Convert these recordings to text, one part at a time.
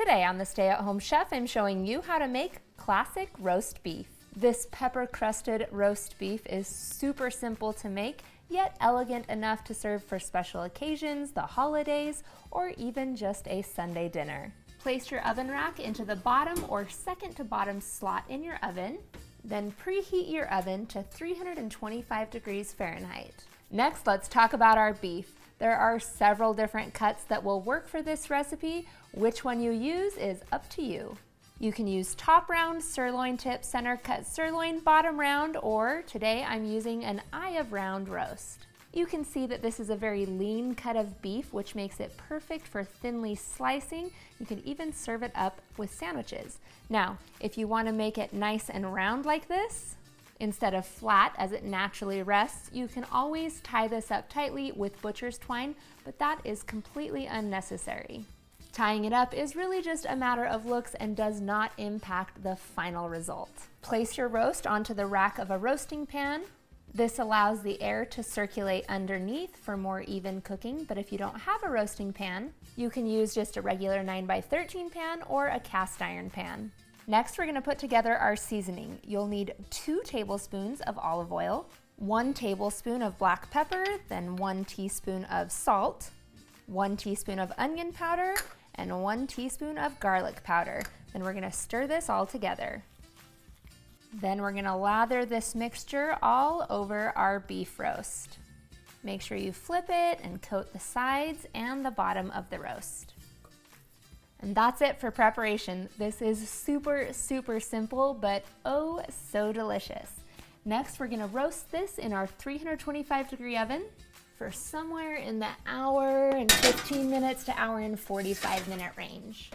Today on the Stay at Home Chef, I'm showing you how to make classic roast beef. This pepper-crusted roast beef is super simple to make, yet elegant enough to serve for special occasions, the holidays, or even just a Sunday dinner. Place your oven rack into the bottom or second to bottom slot in your oven, then preheat your oven to 325 degrees Fahrenheit. Next, let's talk about our beef. There are several different cuts that will work for this recipe. Which one you use is up to you. You can use top round, sirloin tip, center cut sirloin, bottom round, or today I'm using an eye of round roast. You can see that this is a very lean cut of beef, which makes it perfect for thinly slicing. You can even serve it up with sandwiches. Now, if you want to make it nice and round like this, instead of flat as it naturally rests, you can always tie this up tightly with butcher's twine, but that is completely unnecessary. Tying it up is really just a matter of looks and does not impact the final result. Place your roast onto the rack of a roasting pan. This allows the air to circulate underneath for more even cooking, but if you don't have a roasting pan, you can use just a regular 9x13 pan or a cast iron pan. Next, we're going to put together our seasoning. You'll need 2 tablespoons of olive oil, 1 tablespoon of black pepper, then 1 teaspoon of salt, 1 teaspoon of onion powder, and 1 teaspoon of garlic powder. Then we're going to stir this all together. Then we're going to lather this mixture all over our beef roast. Make sure you flip it and coat the sides and the bottom of the roast. And that's it for preparation. This is super simple, but oh so delicious. Next, we're gonna roast this in our 325 degree oven for somewhere in the hour and 15 minutes to hour and 45 minute range.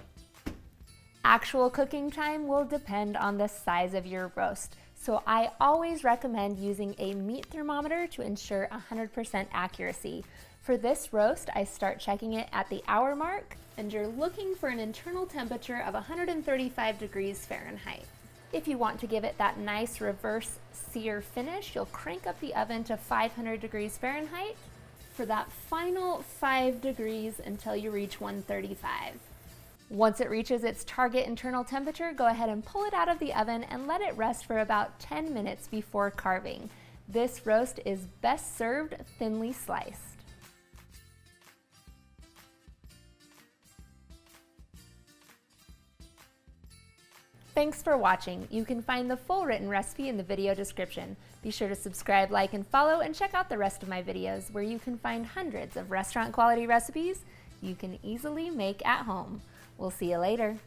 Actual cooking time will depend on the size of your roast, so I always recommend using a meat thermometer to ensure 100% accuracy. For this roast, I start checking it at the hour mark, and you're looking for an internal temperature of 135 degrees Fahrenheit. If you want to give it that nice reverse sear finish, you'll crank up the oven to 500 degrees Fahrenheit for that final 5 degrees until you reach 135. Once it reaches its target internal temperature, go ahead and pull it out of the oven and let it rest for about 10 minutes before carving. This roast is best served thinly sliced. Thanks for watching. You can find the full written recipe in the video description. Be sure to subscribe, like, and follow, and check out the rest of my videos where you can find hundreds of restaurant quality recipes you can easily make at home. We'll see you later.